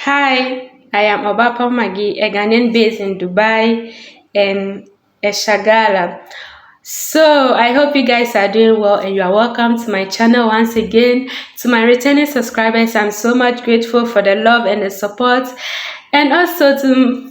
Hi, I am Obapa Magi, a Ghanaian based in Dubai and a Shagala. So I hope you guys are doing well and you are welcome to my channel once again. To my returning subscribers, I'm so much grateful for the love and the support. And also to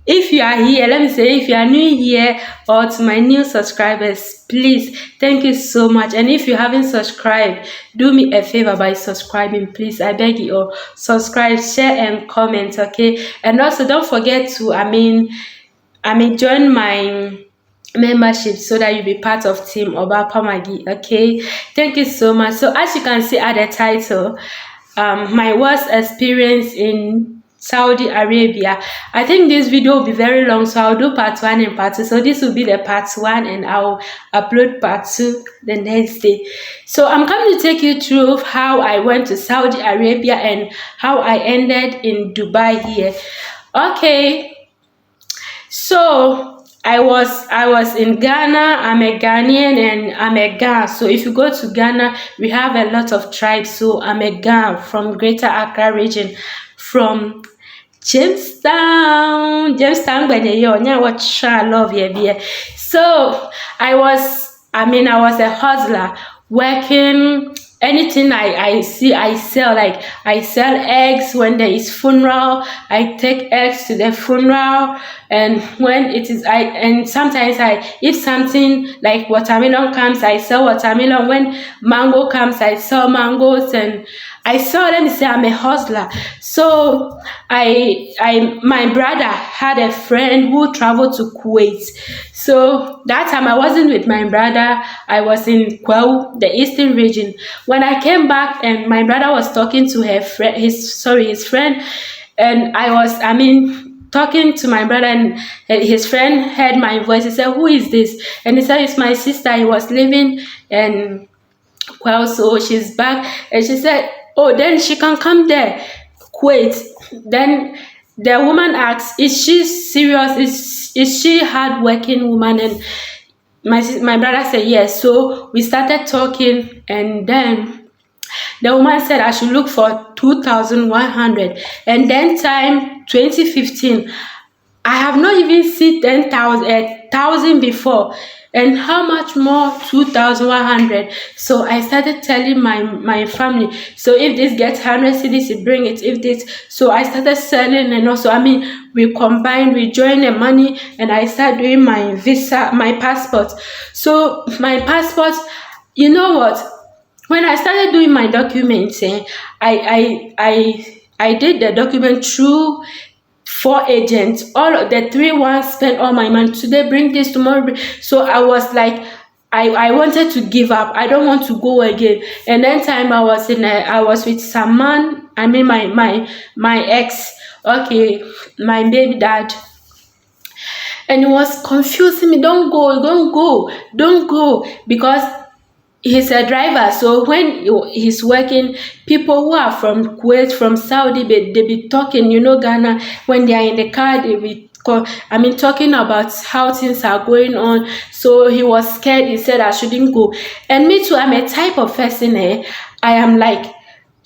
if you are here, let me say, if you are new here or to my new subscribers, please, thank you so much. And if you haven't subscribed, do me a favor by subscribing, please. I beg you all, subscribe, share, and comment, okay? And also, don't forget to, join my membership so that you'll be part of Team Oba Pamagi, okay? Thank you so much. So, as you can see at the title, my worst experience in Saudi Arabia. I think this video will be very long, so I'll do part one and part two. So this will be the part one, and I'll upload part two the next day. So I'm going to take you through how I went to Saudi Arabia and how I ended in Dubai here. Okay, so I was in Ghana. I'm a Ghanaian and I'm a Ga. So if you go to Ghana, we have a lot of tribes. So I'm a Ga from Greater Accra region, from Jamestown, when you what I love you. So I was a hustler working. Anything I see, I sell. Like I sell eggs when there is funeral. I take eggs to the funeral, and when it is and sometimes if something like watermelon comes, I sell watermelon. When mango comes, I sell mangoes, and let me say I'm a hustler. So my brother had a friend who traveled to Kuwait. So that time I wasn't with my brother. I was in Kwau, the eastern region. When I came back and my brother was talking to his friend, and talking to my brother, and his friend heard my voice. He said, "Who is this?" And he said, "It's my sister." He was living in Well, so she's back, and she said, "Oh, then she can come there." Wait, then the woman asked, "Is she serious? Is she hardworking woman?" And my brother said yes. So we started talking, and then the woman said I should look for 2,100. And then time 2015, I have not even seen 10,000 before. And how much more 2,100? So I started telling my family. So if this gets 100 cities, you bring it. If this, so I started selling, and also we combined, we joined the money, and I started doing my visa, my passport. So my passport, you know what? When I started doing my documents, I did the document through four agents. All of the three ones spent all my money. Today bring this, tomorrow so I was like, I wanted to give up. I don't want to go again. And then time I was with some man. My ex, okay, my baby dad. And it was confusing me. Don't go, don't go, don't go, because he's a driver. So when he's working, people who are from Kuwait, from Saudi, they be talking, Ghana, when they are in the car, they be talking about how things are going on. So he was scared. He said I shouldn't go. And me too, I'm a type of person, I am like,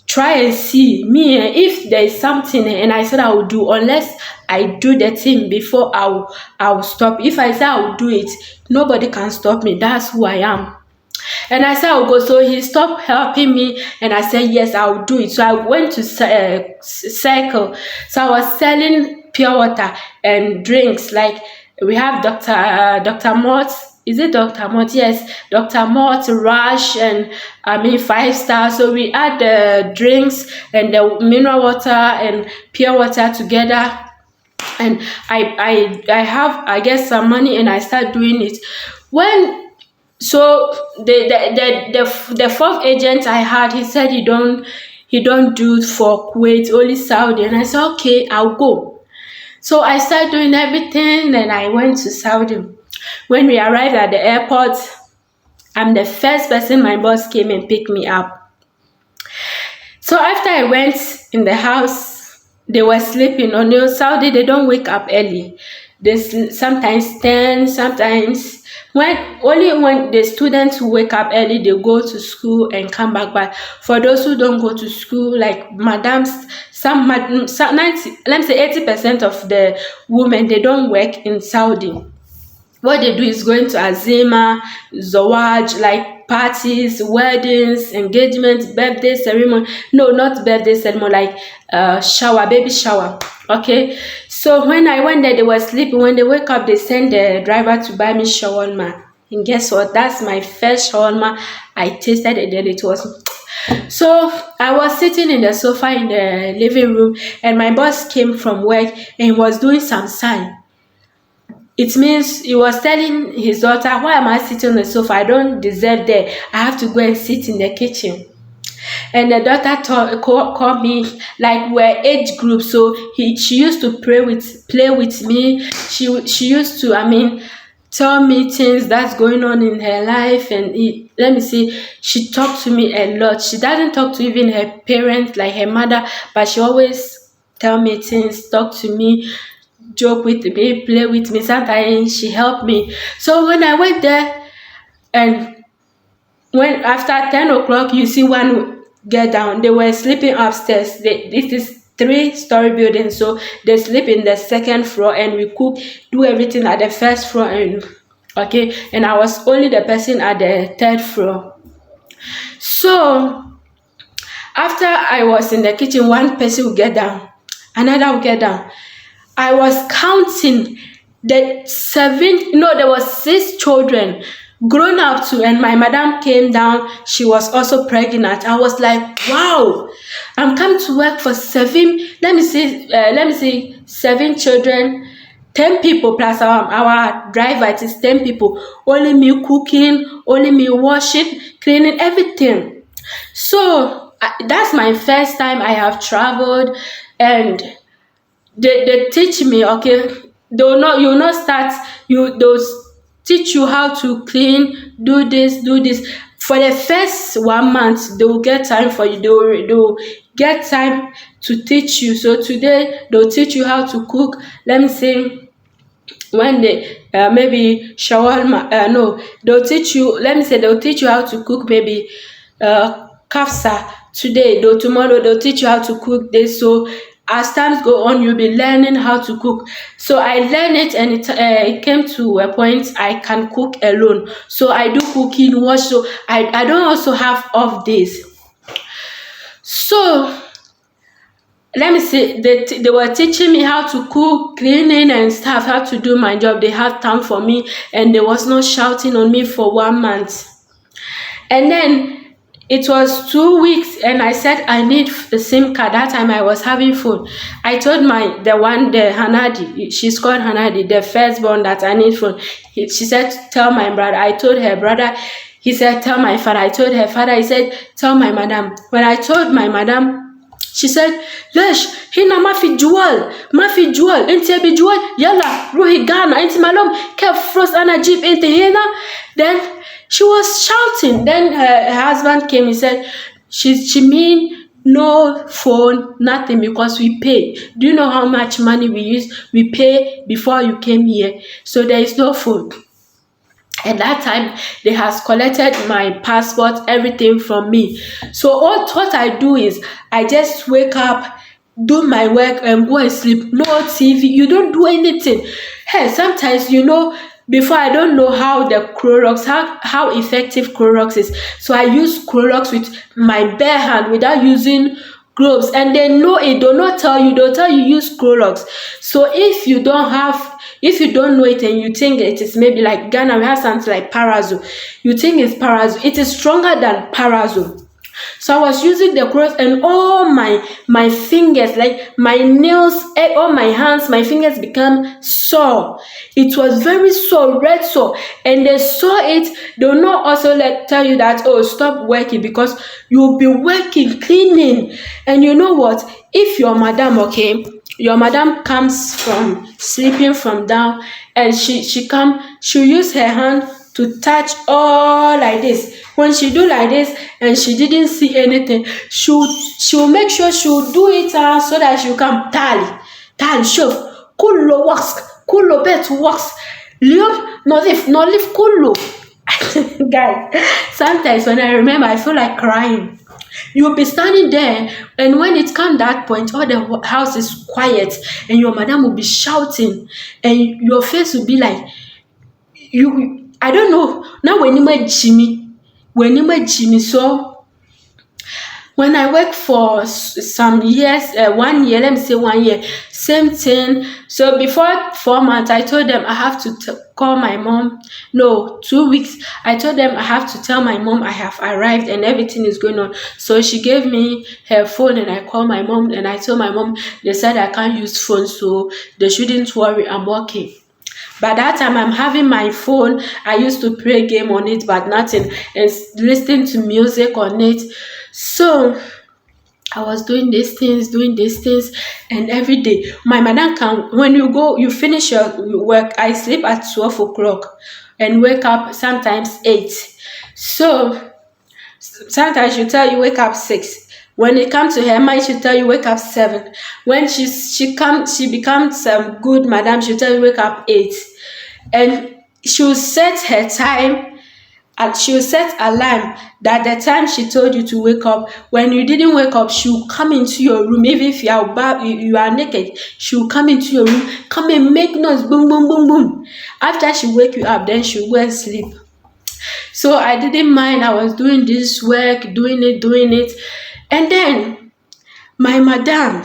try and see me, if there is something, and I said I will do, unless I do the thing before I'll stop. If I say I will do it, nobody can stop me. That's who I am. And I said I'll go. So he stopped helping me, and I said yes, I'll do it. So I went to Circle. So I was selling pure water and drinks. Like we have Dr. Mott. Is it Dr. Mott? Yes, Dr. Mott, Rush, and 5 Star. So we add the drinks and the mineral water and pure water together. And I get some money, and I start doing it. So the fourth agent I had, he said he don't do it for Kuwait, only Saudi. And I said okay, I'll go. So I started doing everything, and I went to Saudi. When we arrived at the airport, I'm the first person. My boss came and picked me up. So after I went in the house, they were sleeping. On Saudi, they don't wake up early. They sometimes 10, sometimes When only when the students who wake up early, they go to school and come back. But for those who don't go to school, like madams, some 90, let me say 80% of the women, they don't work in Saudi. What they do is going to Azima, Zawaj, like parties, weddings, engagements, birthday ceremony. No, not birthday ceremony, like shower, baby shower. Okay. So when I went there, they were sleeping. When they wake up, they send the driver to buy me shawarma. And guess what? That's my first shawarma I tasted, and then it was. So I was sitting in the sofa in the living room, and my boss came from work and he was doing some sign. It means he was telling his daughter, why am I sitting on the sofa? I don't deserve there. I have to go and sit in the kitchen. And the daughter called me, like we're age group, so she used to play with me. She used to, I mean, tell me things that's going on in her life, and let me see, she talked to me a lot. She doesn't talk to even her parents, like her mother, but she always tell me things, talk to me, joke with me, play with me. Sometimes she helped me. So when I went there, and when after 10 o'clock, you see one get down. They were sleeping upstairs. This is 3-story building, so they sleep in the second floor, and we cook, do everything at the first floor, and okay. And I was only the person at the third floor. So after I was in the kitchen, one person will get down, another will get down. I was counting the there was 6 children grown up too, and my madam came down. She was also pregnant. I was like, wow, I'm coming to work for 7. Let me see, 7 children, 10 people plus our driver. It is 10 people. Only me cooking, only me washing, cleaning, everything. So that's my first time I have traveled, and they teach me, okay, you not start, they'll teach you how to clean, do this. For the first 1 month, they will get time for you. They will get time to teach you. So today they'll teach you how to cook. Let me say, when they maybe shawarma, no, they'll teach you, let me say, they'll teach you how to cook maybe kafsa today, though tomorrow they'll teach you how to cook this. So as times go on, you'll be learning how to cook. So I learned it, and it came to a point I can cook alone. So I do cooking, wash. So I don't also have off days. So let me see, they were teaching me how to cook, cleaning and stuff, how to do my job. They had time for me, and they was not shouting on me for 1 month. And then it was 2 weeks, and I said I need the SIM card. That time I was having phone. I told the Hanadi, she's called Hanadi, the firstborn, that I need phone. She said, tell my brother. I told her brother. He said, tell my father. I told her father. He said, tell my madam. When I told my madam, she said, Lesh, hina mafi jual, inti ebi jual, yalla, ruhi Ghana, inti malom, ke frost ana jeep inti hina. Then she was shouting. Then her husband came. He said, she mean no phone, nothing, because we pay. Do you know how much money we pay before you came here? So there is no phone. At that time, they has collected my passport, everything from me. So what I do is, I just wake up, do my work, and go and sleep. No TV, you don't do anything. Hey, sometimes, before, I don't know how the Clorox, how effective Clorox is. So I use Clorox with my bare hand without using gloves. And they know it, they'll tell you use Clorox. So if you don't know it, and you think it is maybe like Ghana, we have something like Parazzo. You think it's Parazzo. It is stronger than Parazzo. So I was using the Clorox, and all my fingers, like my nails, all my hands, my fingers become sore. It was very sore, red sore. And they saw it. They'll not also tell you that, oh, stop working, because you'll be working, cleaning. And you know what? If your madam comes from sleeping from down, and she'll use her hand to touch all like this. When she do like this and she didn't see anything, she'll make sure she'll do it so that she'll come tally, show, kullo works, kullo bet works. Leave, not leave cool. Guys, sometimes when I remember, I feel like crying. You'll be standing there, and when it comes that point, all the house is quiet, and your madam will be shouting, and your face will be like, you. I don't know. Now when you Jimmy, so when I work for some years, 1 year, let me say 1 year, same thing. So before 4 months, I told them I have to call my mom. No, 2 weeks. I told them I have to tell my mom I have arrived and everything is going on. So she gave me her phone and I called my mom and I told my mom, they said I can't use phone, so they shouldn't worry, I'm working. By that time, I'm having my phone. I used to play game on it, but nothing, and listening to music on it. So I was doing these things, and every day my madam can. When you finish your work. I sleep at 12 o'clock, and wake up sometimes 8. So sometimes she tell you wake up 6. When it comes to her mind, she tell you wake up 7. When she becomes good madam, she tell you wake up 8, and she'll set her time. And she'll set alarm that the time she told you to wake up. When you didn't wake up, she'll come into your room. Even if you are naked, she'll come into your room, come and make noise, boom, boom, boom, boom. After she wake you up, then she'll go and sleep. So I didn't mind. I was doing this work, doing it. And then my madam,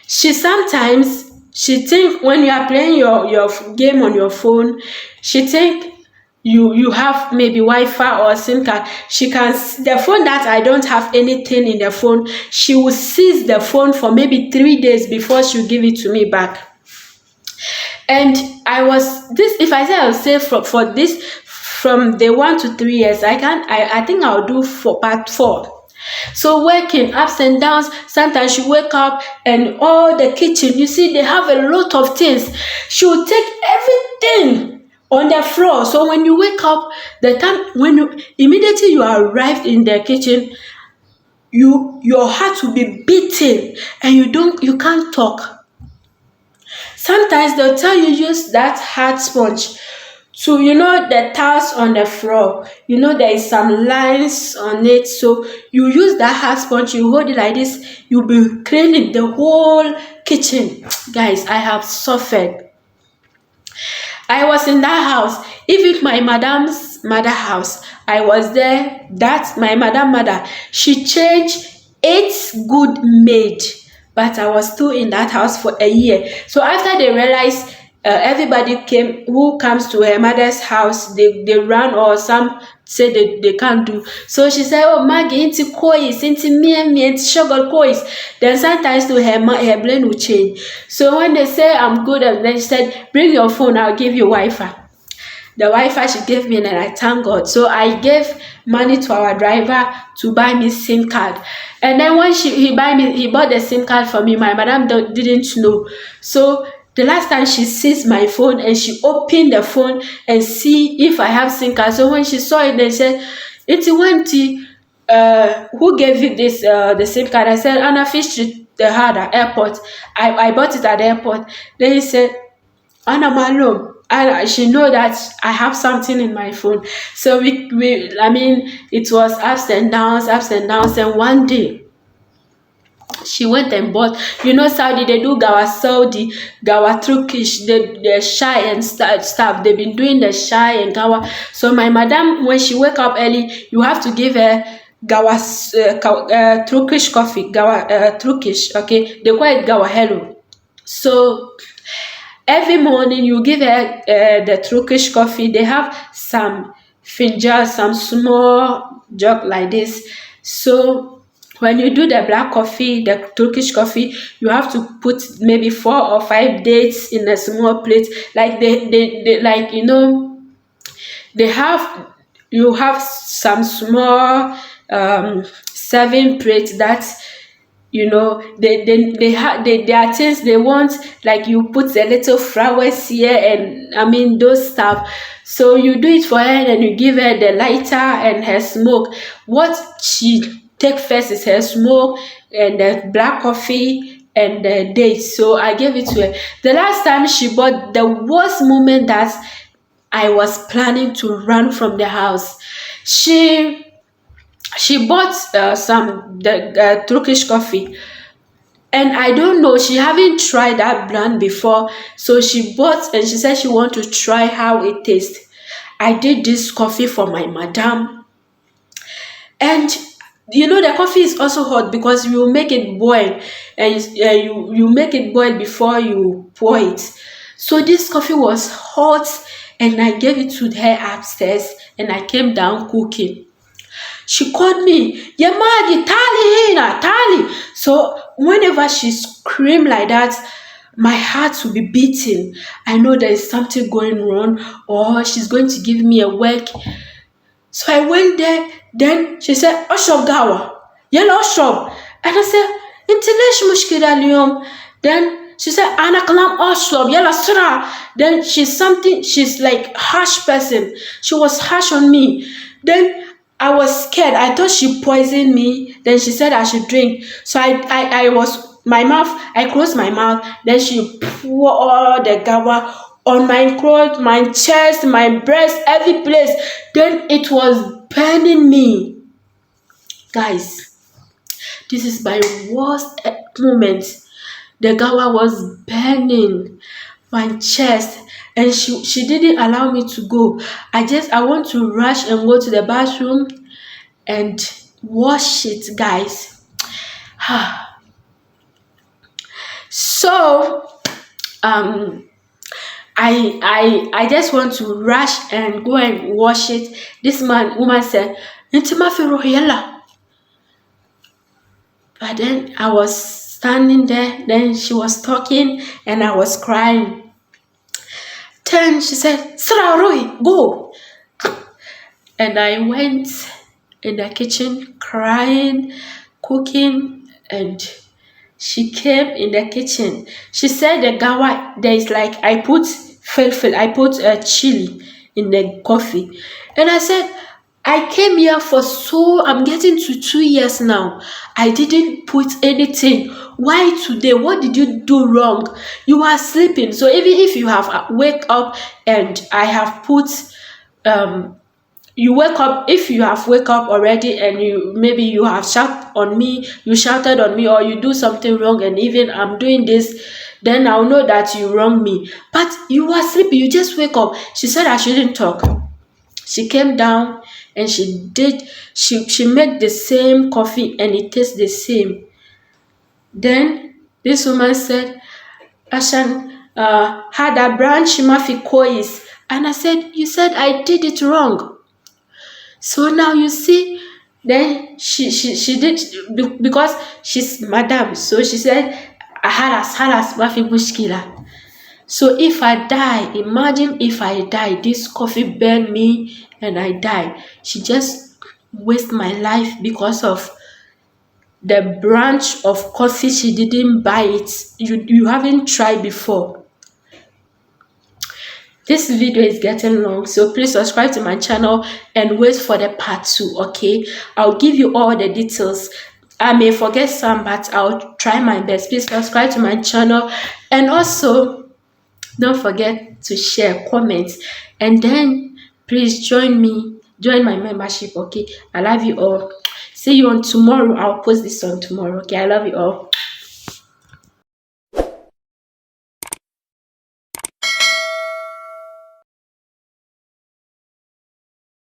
she think when you are playing your game on your phone, she think you have maybe Wi-Fi or SIM card. She can the phone that I don't have anything in the phone, she will seize the phone for maybe 3 days before she'll give it to me back. And I was this if I say I'll say for this from the 1 to 3 years, I think I'll do for part 4. So working ups and downs, sometimes she wake up and all the kitchen, you see, they have a lot of things. She will take everything on the floor. So when you wake up, the time when you immediately you arrived in the kitchen, your heart will be beating and you can't talk. Sometimes they'll tell you use that hard sponge to, the tiles on the floor. There is some lines on it. So you use that hard sponge, you hold it like this, you'll be cleaning the whole kitchen. Guys, I have suffered. I was in that house. Even my madam's mother house, I was there. That's my mother. She changed 8 good maid, but I was still in that house for a year. So after they realized everybody who comes to her mother's house, they run, or some say they can't do. So she said, oh, Maggie, into kois, into me, into sugar kois. Then sometimes to her brain will change. So when they say I'm good, and then she said, bring your phone, I'll give you Wi-Fi. The Wi-Fi she gave me, and I thank God. So I gave money to our driver to buy me SIM card. And then when he bought the SIM card for me, my madam didn't know. So the last time she sees my phone and she opened the phone and see if I have SIM card. So when she saw it, they said, "It's Wanti, who gave you this the SIM card?" I said, "Anna Fish the Harder Airport. I bought it at the airport." Then he said, "Anna Malum." And she know that I have something in my phone. So it was ups and downs. And one day, she went and bought, Saudi, they do Gawa Turkish, the shy and stuff. They've been doing the shy and Gawa. So my madam, when she wake up early, you have to give her Gawa Turkish coffee, Gawa Turkish, okay? They call it Gawa Hello. So every morning you give her the Turkish coffee. They have some finja, some small jug like this. So when you do the black coffee, the Turkish coffee, you have to put maybe 4 or 5 dates in a small plate. Like they like, you have some small 7 plates that, they are things they want, like you put a little flowers here and those stuff. So you do it for her and you give her the lighter and her smoke. What she take first is her smoke and the black coffee and the date. So I gave it to her. The last time she bought, the worst moment that I was planning to run from the house. She bought some the Turkish coffee, and I don't know, she haven't tried that brand before. So she bought and she said she want to try how it tastes. I did this coffee for my madam, and the coffee is also hot because you make it boil, and you make it boil before you pour it. So this coffee was hot, and I gave it to her upstairs, and I came down cooking. She called me, Yamadi, Tali, Hina, Tali. So whenever she screamed like that, my heart will be beating. I know there is something going wrong, or she's going to give me a work. So I went there. Then she said, Oshop Gawa, yellow Oshop. And I said, Intelesh Mushkida Lium. Then she said, Anna Kalam Oshop, yellow Sura. Then she's like harsh person. She was harsh on me. Then I was scared. I thought she poisoned me. Then she said I should drink. So I was my mouth. I closed my mouth. Then she poured all the gawa on my throat, my chest, my breast, every place. Then it was burning me. Guys, this is my worst moment. The gawa was burning my chest, and she didn't allow me to go. I want to rush and go to the bathroom and wash it, guys. So I just want to rush and go and wash it. This woman said, Intima Firohiela. But then I was standing there, then she was talking and I was crying. Then she said, Sara Roy, go. And I went in the kitchen crying, cooking, and she came in the kitchen. She said the gawa, there is like, I put chili in the coffee. And I said, I came here I'm getting to 2 years now. I didn't put anything. Why today? What did you do wrong? You are sleeping. So even if you have wake up and I have put you wake up, if you have wake up already and you have shouted on me, or you do something wrong, and even I'm doing this, then I'll know that you wrong me. But you are sleeping, you just wake up. She said I shouldn't talk. She came down and she made the same coffee and it tastes the same. Then this woman said, Ashan had a branch mafi kois. And I said, you said I did it wrong. So now you see, then she did, because she's madam. So she said, halas mafi bushkila. So if I die, imagine if I die, this coffee burned me and I die. She just waste my life because of the branch of coffee. She didn't buy it. You haven't tried before. This video is getting long, so please subscribe to my channel and wait for the part 2, okay? I'll give you all the details. I may forget some, but I'll try my best. Please subscribe to my channel, and also don't forget to share, comment, and then please join my membership, okay? I love you all. See you on tomorrow. I'll post this on tomorrow, okay? I love you all.